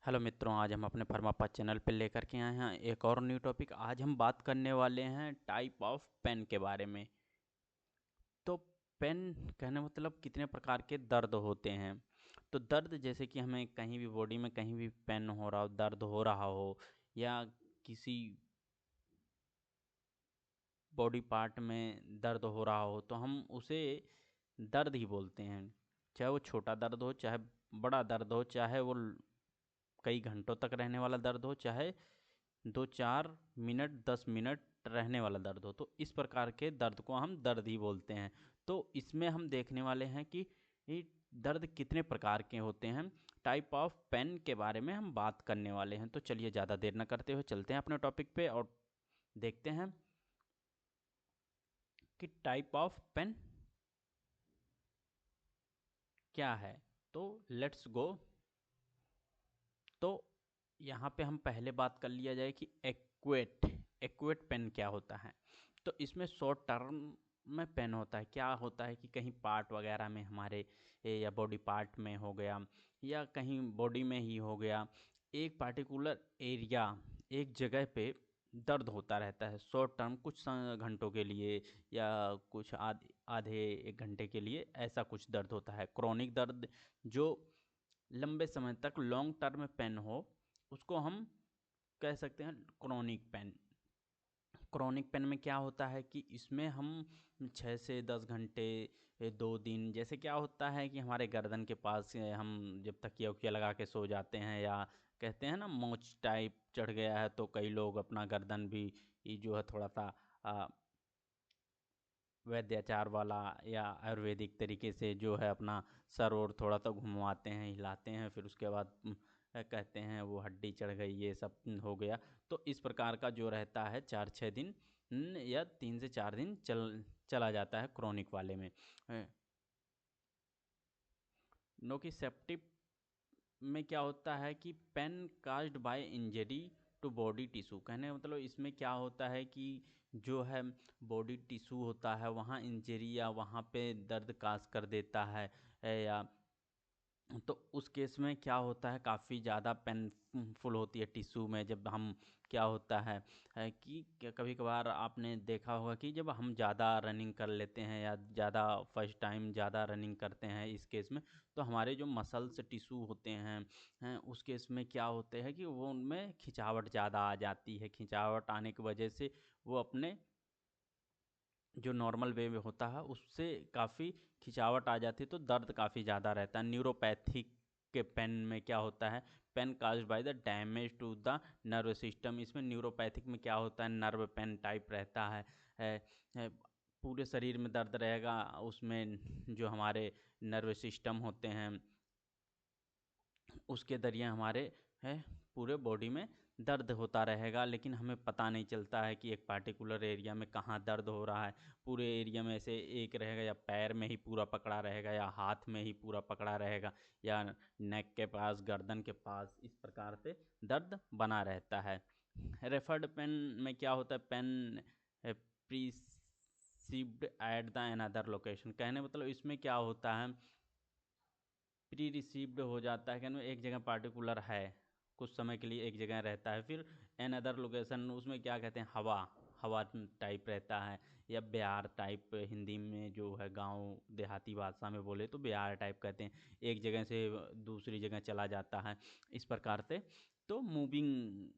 Hello मित्रों, आज हम अपने फर्मापाथ चैनल पे लेकर के आए हैं एक और न्यू टॉपिक। आज हम बात करने वाले हैं टाइप ऑफ पेन के बारे में। तो पेन कहने मतलब कितने प्रकार के दर्द होते हैं। तो दर्द जैसे कि हमें कहीं भी बॉडी में कहीं भी पेन हो रहा हो, दर्द हो रहा हो, या किसी बॉडी पार्ट में दर्द हो रहा हो तो हम उसे दर्द ही बोलते हैं। चाहे वो छोटा दर्द हो, चाहे बड़ा दर्द हो, चाहे वो कई घंटों तक रहने वाला दर्द हो, चाहे 2-4 मिनट 10 मिनट रहने वाला दर्द हो। तो इस प्रकार के दर्द को हम दर्द ही बोलते हैं। तो इसमें हम देखने वाले हैं कि ये दर्द कितने प्रकार के होते हैं। टाइप ऑफ पेन के बारे में हम बात करने वाले हैं। तो चलिए ज़्यादा देर न करते हुए चलते हैं अपने टॉपिक पे और देखते हैं कि टाइप ऑफ पेन क्या है। तो लेट्स गो। तो यहाँ पे हम पहले बात कर लिया जाए कि एक्वेट पेन क्या होता है। तो इसमें शॉर्ट टर्म में पेन होता है। क्या होता है कि कहीं पार्ट वगैरह में हमारे या बॉडी पार्ट में हो गया, या कहीं बॉडी में ही हो गया, एक पार्टिकुलर एरिया, एक जगह पे दर्द होता रहता है शॉर्ट टर्म, कुछ घंटों के लिए या कुछ आधे एक घंटे के लिए ऐसा कुछ दर्द होता है। क्रोनिक दर्द जो लंबे समय तक लॉन्ग टर्म पेन हो, उसको हम कह सकते हैं क्रोनिक पेन। क्रोनिक पेन में क्या होता है कि इसमें हम 6 से 10 घंटे, 2 दिन, जैसे क्या होता है कि हमारे गर्दन के पास हम जब तकिया उकिया लगा के सो जाते हैं, या कहते हैं ना मोच टाइप चढ़ गया है, तो कई लोग अपना गर्दन भी ये जो है थोड़ा सा वैद्याचार वाला या आयुर्वेदिक तरीके से जो है अपना सर और थोड़ा सा घुमवाते हैं, हिलाते हैं, फिर उसके बाद कहते हैं वो हड्डी चढ़ गई, ये सब हो गया। तो इस प्रकार का जो रहता है 4-6 दिन या 3 से 4 दिन चला जाता है क्रोनिक वाले में। नोकिसेप्टिव में क्या होता है कि pain caused by injury to body tissue, कहने का मतलब इसमें क्या होता है कि जो है बॉडी टिश्यू होता है वहाँ इंजरी या वहाँ पे दर्द काज कर देता है, या तो उस केस में क्या होता है काफ़ी ज़्यादा पेनफुल होती है टिश्यू में। जब हम क्या होता है कि कभी कभार आपने देखा होगा कि जब हम ज़्यादा रनिंग कर लेते हैं या ज़्यादा फर्स्ट टाइम ज़्यादा रनिंग करते हैं, इस केस में तो हमारे जो मसल्स टिश्यू होते हैं उस केस में क्या होते हैं कि वो उनमें खिंचावट ज़्यादा आ जाती है। खिंचावट आने की वजह से वो अपने जो नॉर्मल वे में होता है उससे काफ़ी खिंचावट आ जाती है, तो दर्द काफ़ी ज़्यादा रहता है। न्यूरोपैथिक के पेन में क्या होता है, pain caused by the damage to the nerve system. इसमें न्यूरोपैथिक में क्या होता है, नर्व पेन टाइप रहता है। पूरे शरीर में दर्द रहेगा, उसमें जो हमारे नर्व सिस्टम होते हैं उसके जरिए हमारे है पूरे बॉडी में दर्द होता रहेगा, लेकिन हमें पता नहीं चलता है कि एक पार्टिकुलर एरिया में कहाँ दर्द हो रहा है। पूरे एरिया में से एक रहेगा, या पैर में ही पूरा पकड़ा रहेगा, या हाथ में ही पूरा पकड़ा रहेगा, या नेक के पास, गर्दन के पास, इस प्रकार से दर्द बना रहता है। रेफर्ड पेन में क्या होता है, pain perceived at the another location, कहने मतलब इसमें क्या होता है, प्री रिसीव्ड हो जाता है, कहने एक जगह पार्टिकुलर है, कुछ समय के लिए एक जगह रहता है, फिर एन अदर लोकेशन उसमें क्या कहते हैं, हवा हवा टाइप रहता है, या बिहार टाइप, हिंदी में जो है गांव देहाती भाषा में बोले तो बिहार टाइप कहते हैं, एक जगह से दूसरी जगह चला जाता है, इस प्रकार से। तो मूविंग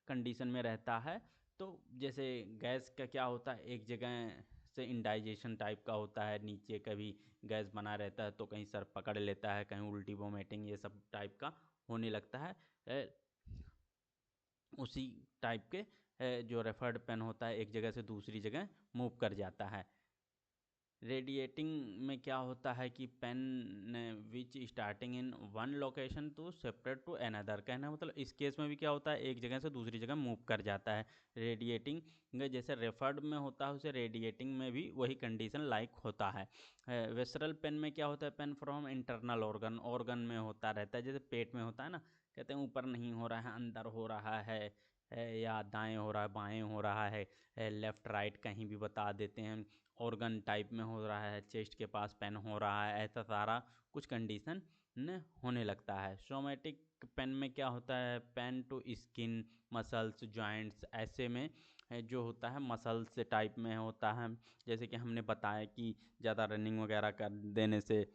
कंडीशन में रहता है। तो जैसे गैस का क्या होता है, एक जगह से इंडाइजेशन टाइप का होता है, नीचे कभी गैस बना रहता है तो कहीं सर पकड़ लेता है, कहीं उल्टी वोमिटिंग ये सब टाइप का होने लगता है। ए, उसी टाइप के जो रेफर्ड पेन होता है एक जगह से दूसरी जगह मूव कर जाता है। रेडिएटिंग में क्या होता है कि pain which starting in one location to separate to another, कहना मतलब इस केस में भी क्या होता है, एक जगह से दूसरी जगह मूव कर जाता है। रेडिएटिंग जैसे रेफर्ड में होता है, उसे रेडिएटिंग में भी वही कंडीशन लाइक होता है। वेसरल पेन में क्या होता है, पेन फ्रॉम इंटरनल ऑर्गन में होता रहता है, जैसे पेट में होता है ना, कहते हैं ऊपर नहीं हो रहा है, अंदर हो रहा है, या दाएं हो रहा है, बाएं हो रहा है, लेफ्ट राइट कहीं भी बता देते हैं, ऑर्गन टाइप में हो रहा है, चेस्ट के पास पेन हो रहा है, ऐसा सारा कुछ कंडीशन न होने लगता है। सोमेटिक पेन में क्या होता है, pain to skin, muscles, joints, ऐसे में जो होता है मसल्स टाइप में होता है। जैसे कि हमने बताया कि ज़्यादा रनिंग वगैरह कर देने से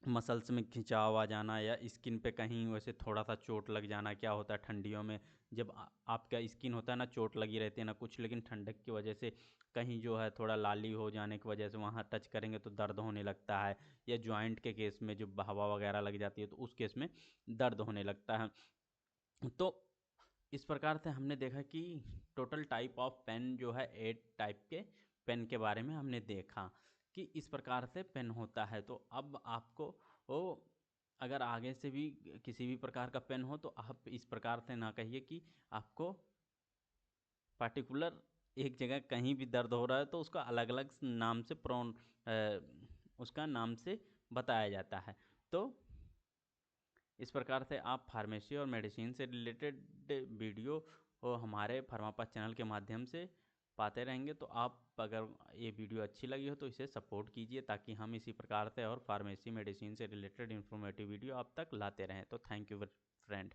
मसल्स में खिंचाव आ जाना, या स्किन पे कहीं वैसे थोड़ा सा चोट लग जाना। क्या होता है ठंडियों में जब आपका स्किन होता है ना, चोट लगी रहती है ना कुछ, लेकिन ठंडक की वजह से कहीं जो है थोड़ा लाली हो जाने की वजह से वहाँ टच करेंगे तो दर्द होने लगता है। या जॉइंट के केस में जब हवा वगैरह लग जाती है तो उस केस में दर्द होने लगता है। तो इस प्रकार से हमने देखा कि टोटल टाइप ऑफ पेन जो है 8 टाइप के पेन के बारे में हमने देखा कि इस प्रकार से पेन होता है। तो अब आपको वो अगर आगे से भी किसी भी प्रकार का पेन हो तो आप इस प्रकार से ना कहिए कि आपको पार्टिकुलर एक जगह कहीं भी दर्द हो रहा है तो उसका अलग अलग नाम से उसका नाम से बताया जाता है। तो इस प्रकार से आप फार्मेसी और मेडिसिन से रिलेटेड वीडियो हमारे फर्मापाथ चैनल के माध्यम से पाते रहेंगे। तो आप अगर ये वीडियो अच्छी लगी हो तो इसे सपोर्ट कीजिए, ताकि हम इसी प्रकार से और फार्मेसी मेडिसिन से रिलेटेड इन्फॉर्मेटिव वीडियो आप तक लाते रहें। तो थैंक यू फ्रेंड।